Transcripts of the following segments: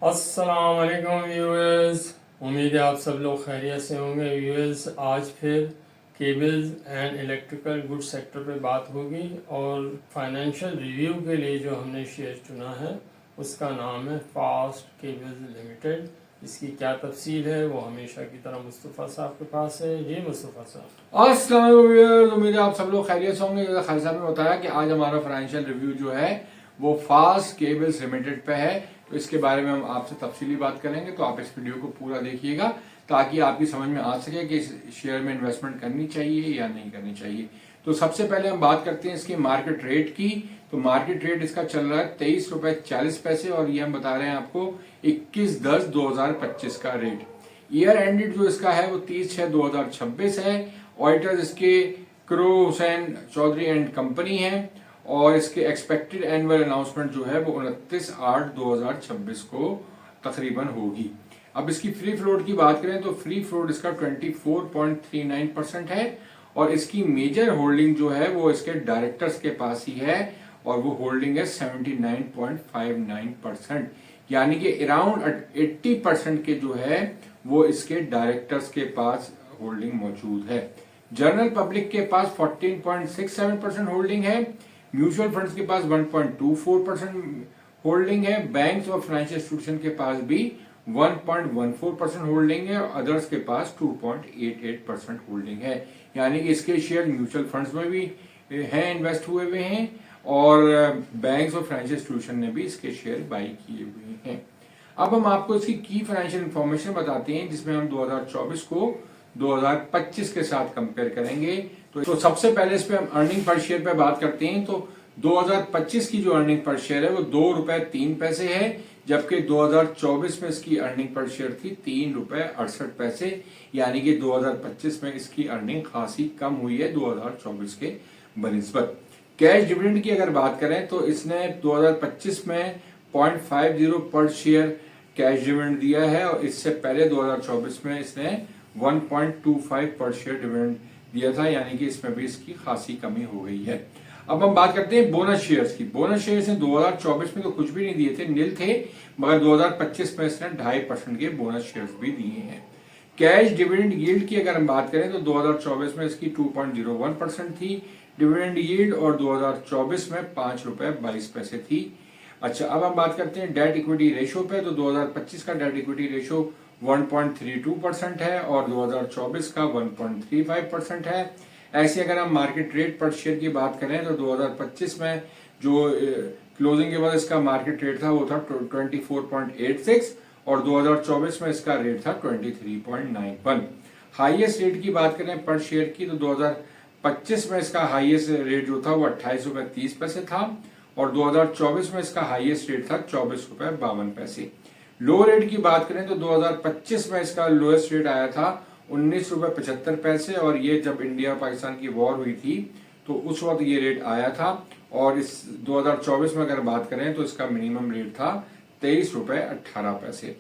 अस्सलाम वालेकुम व्यूअर्स। उम्मीद है आप सब लोग खैरियत से होंगे। व्यूअर्स, आज फिर cables and electrical goods sector पे बात होगी और फाइनेंशियल रिव्यू के लिए जो हमने शेयर चुना है उसका नाम है फास्ट केबल्स लिमिटेड। इसकी क्या तफसील है वो हमेशा की तरह मुस्तफ़ा साहब के पास है। जी मुस्तफ़ा साहब। अस्सलाम वालेकुम व्यूअर्स, उम्मीद है आप सब लोग खैरियत से होंगे। जैसा खालिद साहब ने बताया कि आज हमारा फाइनेंशियल रिव्यू जो है वो फास्ट केबल्स लिमिटेड पे है, तो इसके बारे में हम आपसे तफसीली बात करेंगे। तो आप इस वीडियो को पूरा देखिएगा ताकि आपकी समझ में आ सके कि इस शेयर में इन्वेस्टमेंट करनी चाहिए या नहीं करनी चाहिए। तो सबसे पहले हम बात करते हैं इसकी मार्केट रेट की। तो मार्केट रेट इसका चल रहा है 23 रुपए 40 पैसे और ये हम बता रहे हैं आपको 21/10/2025 का रेट। ईयर एंडेड जो इसका है वो 30/6/2026 है। ऑडिटर्स इसके Crowe Hussain Chaudhury and company है और इसके एक्सपेक्टेड एनुअल अनाउंसमेंट जो है वो 29/8/2026 को तकरीबन होगी। अब इसकी फ्री फ्लोट की बात करें तो फ्री फ्लोट इसका 24.39% है और इसकी मेजर होल्डिंग जो है वो इसके डायरेक्टर्स के पास ही है और वो होल्डिंग है 79.59%, यानी कि अराउंड 80% के जो है वो इसके डायरेक्टर्स के पास होल्डिंग मौजूद है। जनरल पब्लिक के पास 14.67% होल्डिंग है। म्यूचुअल फंड्स के पास 1.24% होल्डिंग है। बैंक्स और फाइनेंशियल इंस्टीट्यूशन के पास भी 1.14% होल्डिंग है और अदर्स के पास 2.88% होल्डिंग है, यानी कि इसके शेयर म्यूचुअल फंड्स में भी हैं, इन्वेस्ट हुए हुए हैं और बैंक्स और फाइनेंशियल इंस्टीट्यूशन ने भी इसके शेयर बाई किए हुए हैं। अब हम आपको इसकी की फाइनेंशियल इंफॉर्मेशन बताते हैं जिसमें हम 2024 को 2025 के साथ कंपेयर करेंगे। तो सबसे पहले इस पे हम अर्निंग पर शेयर पे बात करते हैं। तो 2025 की जो अर्निंग पर शेयर है वो 2 रुपए 3 पैसे है, जबकि 2024 में इसकी अर्निंग पर शेयर थी 3 रुपए 68 पैसे, यानी कि 2025 में इसकी अर्निंग खासी कम हुई है 2024 के बनिस्बत। कैश डिविडेंड की अगर बात करें तो इसने 2025 में 0.50 पर शेयर कैश डिविडेंड दिया है और इससे पहले 2024 में इसने 1.25 पर शेयर डिविडेंड दिया था, यानी कि इसमें भी इसकी खासी कमी हो गई है। अब हम बात करते हैं बोनस शेयर्स की। बोनस शेयर्स ने 2024 में तो कुछ भी नहीं दिए थे, नील थे, मगर 2025 में इसने 2.5% के बोनस शेयर्स भी दिए हैं। कैश डिविडेंड यील्ड की अगर हम बात करें तो 2024 में इसकी 2.01% थी डिविडेंड यील्ड और 2024 में 5 रुपए 22 पैसे थी। अच्छा, अब हम बात करते हैं डेट इक्विटी रेशो पे। तो 2025 का डेट इक्विटी रेशो 1.32% है और 2024 का 1.35% है। ऐसे अगर हम मार्केट रेट पर शेयर की बात करें तो 2025 में जो क्लोजिंग के बाद इसका मार्केट रेट था वो था 24.86 और 2024 में इसका रेट था 23.91। हाईएस्ट रेट की बात करें पर शेयर की तो 2025 में इसका हाईएस्ट रेट जो था वो 28.30 रुपए था और 2024 में इसका हाईएस्ट रेट था 24.52 रुपए। लो रेट की बात करें तो 2025 में इसका लोएस्ट रेट आया था 19.75 रुपए और ये जब इंडिया और पाकिस्तान की वॉर हुई थी तो उस वक्त ये रेट आया था और इस 2024 में अगर बात करें तो इसका मिनिमम रेट था 23.18 रुपए।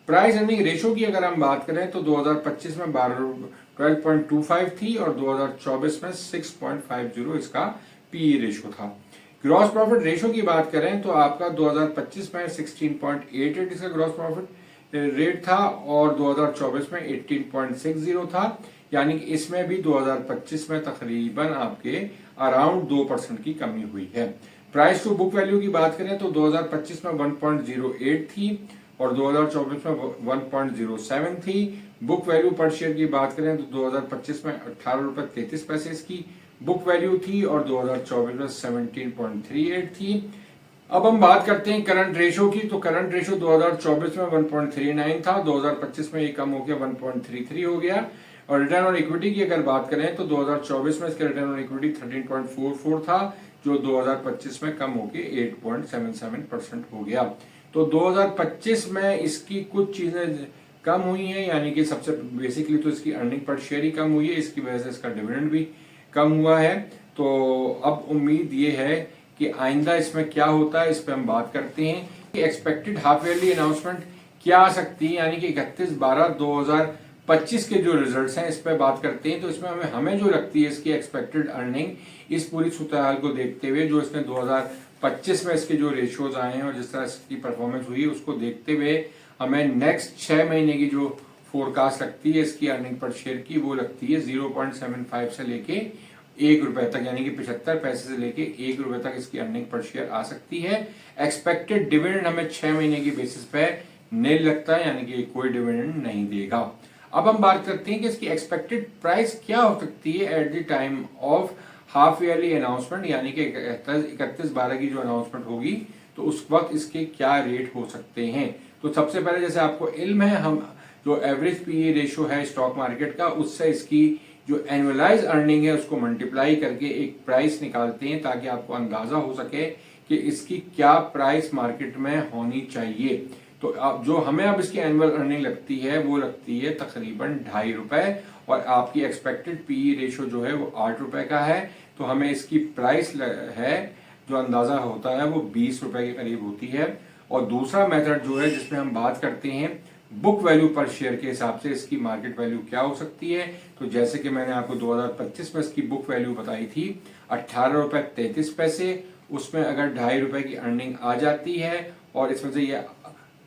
प्राइस अर्निंग रेशो की अगर हम बात करें तो 2025 में 12.25 थी और 2024 में 6.50 इसका पीई रेशो था। ग्रॉस प्रॉफिट रेशो की बात करें तो आपका 2025 में 16.88 इसका ग्रॉस प्रॉफिट रेट था और 2024 में 18.60 था, यानी कि इसमें भी 2025 में तकरीबन आपके अराउंड 2% की कमी हुई है। प्राइस टू बुक वैल्यू की बात करें तो 2025 में 1.08 थी और 2024 में 1.07 थी। बुक वैल्यू पर शेयर की बात करें तो 2025 में 18.33 रुपए इसकी बुक वैल्यू थी और 2024 में 17.38 थी। अब हम बात करते हैं करंट रेशो की। तो करंट रेशो 2024 में 1.39 था, 2025 में ये कम होकर 1.33 हो गया। और रिटर्न ऑन इक्विटी की अगर बात करें तो 2024 में इसका रिटर्न ऑन इक्विटी 13.44 था, जो 2025 में कम होकर 8.77% हो गया। तो 2025 में इसकी कुछ चीजें कम हुई हैं, यानी कि सबसे बेसिकली तो इसकी अर्निंग पर शेयर ही कम हुई है, इसकी वजह से इसका डिविडेंड भी कम हुआ है। तो अब उम्मीद ये है कि आइंदा इसमें क्या होता है इस पे हम बात करते हैं कि एक्सपेक्टेड हाफ ईयरली अनाउंसमेंट क्या आ सकती है, यानी कि 31/12/2025 के जो रिजल्ट्स हैं इस पे बात करते हैं। तो इसमें हमें जो लगती है इसकी एक्सपेक्टेड अर्निंग इस पूरी सूरत को देखते हुए, जो इसमें 2025 में इसके जो रेशियोज आए हैं और जिस तरह इसकी परफॉर्मेंस हुई है उसको देखते हुए हमें नेक्स्ट 6 महीने की जो फोरकास्ट लगती है इसकी अर्निंग पर शेयर की, वो लगती है 0.75 से लेके 1 रुपए तक, यानी कि 75 पैसे से लेके 1 रुपए तक इसकी अर्निंग पर शेयर आ सकती है। एक्सपेक्टेड डिविडेंड हमें 6 महीने की बेसिस पे नील लगता है, यानी कि कोई डिविडेंड नहीं देगा। अब हम बात करते हैं कि इसकी एक्सपेक्टेड प्राइस क्या हो सकती है at the time of half yearly announcement, यानी कि 31/12 की जो अनाउंसमेंट होगी तो उस वक्त इसके क्या रेट हो सकते हैं। तो सबसे पहले जैसे आपको इल्म है, हम जो एवरेज पीई रेशियो है स्टॉक मार्केट का, उससे इसकी जो एनुअलाइज अर्निंग है उसको मल्टीप्लाई करके एक प्राइस निकालते हैं, ताकि आपको अंदाजा हो सके कि इसकी क्या प्राइस मार्केट में होनी चाहिए। तो अब जो हमें अब इसकी एनुअल अर्निंग लगती है वो लगती है तकरीबन 2.5 रुपए, और आपकी एक्सपेक्टेड पीई रेशियो जो है वो 8 रुपए का है। तो हमें इसकी प्राइस है जो अंदाजा होता है वो 20 रुपए के करीब होती है। और दूसरा मेथड जो है जिसमें हम बात करते हैं बुक वैल्यू पर शेयर के हिसाब से इसकी मार्केट वैल्यू क्या हो सकती है। तो जैसे कि मैंने आपको 2025 में इसकी बुक वैल्यू बताई थी 18.33 रुपए, उसमें अगर 2.5 रुपए की अर्निंग आ जाती है और इसमें से ये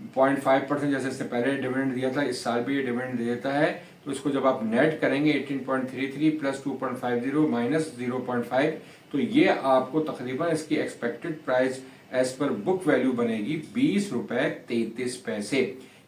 0.5% जैसे इससे पहले डिविडेंड दिया था, इस साल भी ये डिविडेंड देता है, तो इसको जब आप नेट करेंगे 18.33 प्लस 2.50 माइनस 0.5, तो ये आपको तकरीबन इसकी expected price as per book value बनेगी 20 रुपए 33 पैसे।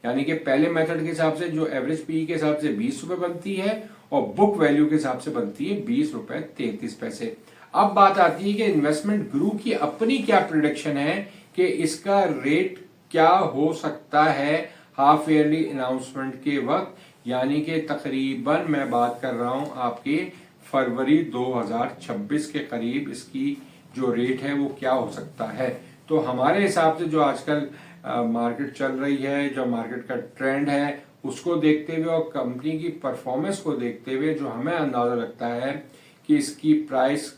यानी कि पहले मेथड के हिसाब से जो एवरेज पी के हिसाब से 20 रुपए बनती है और बुक वैल्यू के हिसाब से बनती है 20 रुपए 33 पैसे। अब बात आती है कि इन्वेस्टमेंट गुरु की अपनी क्या प्रिडिक्शन है कि इसका रेट क्या हो सकता है हाफ ईयरली अनाउंसमेंट के वक्त, यानी कि तकरीबन मैं बात कर रहा हूं आपके फरवरी 2026 के करीब इसकी जो रेट है वो क्या हो सकता है। तो हमारे हिसाब से जो आजकल मार्केट चल रही है, जो मार्केट का ट्रेंड है उसको देखते हुए और कंपनी की परफॉर्मेंस को देखते हुए जो हमें अंदाजा लगता है कि इसकी प्राइस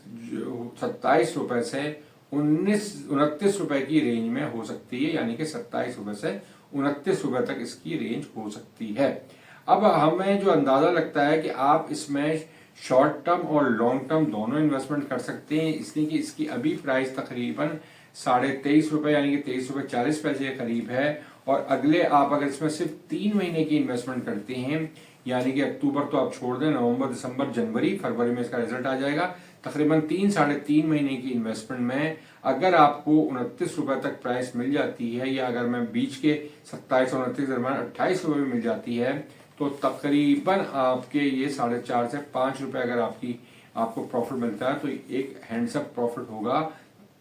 27 रुपए से 29 रुपए की रेंज में हो सकती है, यानी कि 27 रुपए से 29 रुपए तक इसकी रेंज हो सकती है। अब हमें जो अंदाजा लगता है कि आप इसमें शॉर्ट टर्म और लॉन्ग टर्म दोनों इन्वेस्टमेंट कर सकते हैं, इसलिए कि इसकी अभी प्राइस तकरीबन 23.5 रुपए यानी कि 23 रुपए 40 पैसे के करीब है। और अगले आप अगर इसमें सिर्फ 3 महीने की इन्वेस्टमेंट करते हैं, यानी कि अक्टूबर तो आप छोड़ दें, नवंबर दिसंबर जनवरी फरवरी में इसका रिजल्ट आ जाएगा, तकरीबन 3-3.5 महीने की इन्वेस्टमेंट में अगर आपको 29 रुपए तक प्राइस मिल जाती है, या अगर मैं बीच के 27 और 29 दरमियान 28 रुपए में मिल जाती है, तो तकरीबन आपके ये 4.5 से 5 रुपए अगर आपको प्रॉफिट मिलता है, तो एक हैंडसम प्रॉफिट होगा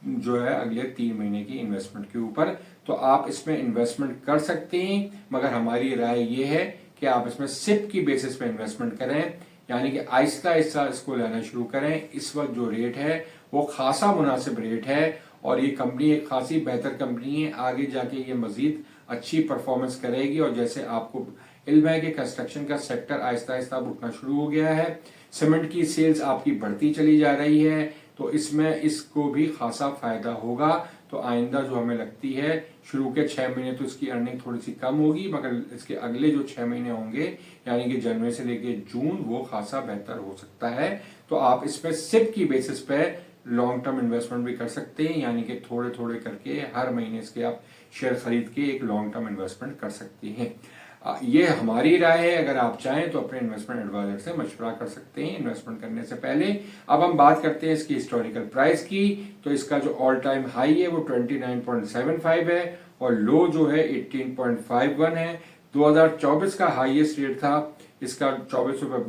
जो है अगले 3 महीने की इन्वेस्टमेंट के ऊपर। तो आप इसमें इन्वेस्टमेंट कर सकते हैं, मगर हमारी राय ये है कि आप इसमें सिप की बेसिस पे इन्वेस्टमेंट करें, यानी कि आहिस्ता आहिस्ता इसको लेना शुरू करें। इस वक्त जो रेट है वो खासा मुनासिब रेट है और ये कंपनी एक खासी बेहतर कंपनी है, आगे जाके ये मजीद अच्छी परफॉर्मेंस करेगी। और जैसे आपको इल्म है कि कंस्ट्रक्शन का सेक्टर आहिस्ता आहिस्ता उठना शुरू हो गया है, सीमेंट की सेल्स आपकी बढ़ती चली जा रही है, तो इसमें इसको भी खासा फायदा होगा। तो आइंदा जो हमें लगती है शुरू के 6 महीने तो इसकी अर्निंग थोड़ी सी कम होगी, मगर इसके अगले जो 6 महीने होंगे यानी कि जनवरी से लेके जून, वो खासा बेहतर हो सकता है। तो आप इसमें सिप की बेसिस पे लॉन्ग टर्म इन्वेस्टमेंट भी कर सकते हैं, यानी कि थोड़े थोड़े करके हर महीने इसके आप शेयर खरीद के एक लॉन्ग टर्म इन्वेस्टमेंट कर सकते हैं। ये हमारी राय है, अगर आप चाहें तो अपने इन्वेस्टमेंट एडवाइजर से मशवरा कर सकते हैं इन्वेस्टमेंट करने से पहले। अब हम बात करते हैं इसकी हिस्टोरिकल प्राइस की। तो इसका जो ऑल टाइम हाई है वो 29.75 है और लो जो है 18.51 है। 2024 का हाईएस्ट रेट था इसका 24 रुपए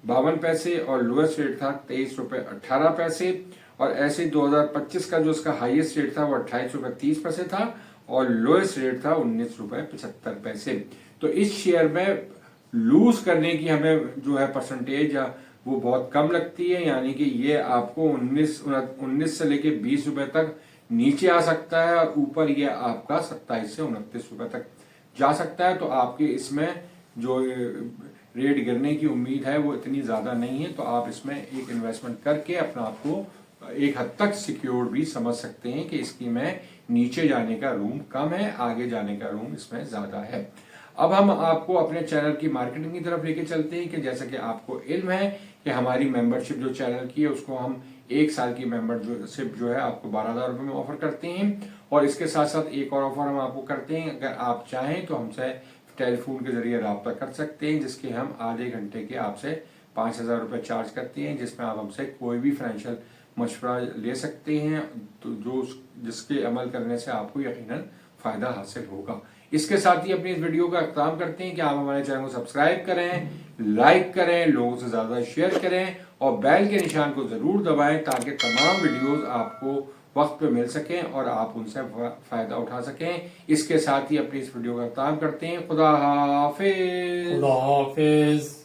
52 पैसे और लोएस्ट रेट था 23 रुपए 18 पैसे। और ऐसे 2025 का जो इसका हाईएस्ट रेट था वो 28 रुपए 30 पैसे था और लोएस्ट रेट था 19 रुपए 75 पैसे। तो इस शेयर में लूज करने की हमें जो है परसेंटेज वो बहुत कम लगती है, यानी कि ये आपको 19 से लेके 20 रुपए तक नीचे आ सकता है और ऊपर ये आपका 27 से 29 रुपए तक जा सकता है। तो आपके इसमें जो रेट गिरने की उम्मीद है वो इतनी ज्यादा नहीं है। तो आप इसमें एक इन्वेस्टमेंट करके अपना आपको एक हद तक सिक्योर भी समझ सकते हैं कि इसकी में नीचे जाने का रूम कम है, आगे जाने का रूम इसमें ज्यादा है। अब हम आपको अपने चैनल की मार्केटिंग की तरफ लेके चलते हैं कि जैसा कि आपको इल्म है कि हमारी मेंबरशिप जो चैनल की है उसको हम 1 साल की मेंबरशिप जो है आपको 12,000 रुपए में ऑफर करते हैं और इसके साथ साथ एक और ऑफर हम आपको करते हैं, अगर आप चाहें तो हमसे टेलीफोन के जरिए रब्ता कर सकते हैं, जिसके हम आधे घंटे के आपसे 5,000 रुपये चार्ज करते हैं, जिसमें आप हमसे कोई भी फाइनेंशियल मशवरा ले सकते हैं, तो जो जिसके अमल करने से आपको यकीनन फायदा हासिल होगा। इसके साथ ही अपनी इस वीडियो का इख्तिताम करते हैं कि आप हमारे चैनल को सब्सक्राइब करें, लाइक करें, लोगों से ज्यादा शेयर करें और बेल के निशान को जरूर दबाएं, ताकि तमाम वीडियोस आपको वक्त पे मिल सकें और आप उनसे फायदा उठा सकें। इसके साथ ही अपनी इस वीडियो का इख्तिताम करते हैं। खुदा हाफिज। खुदा हाफिज।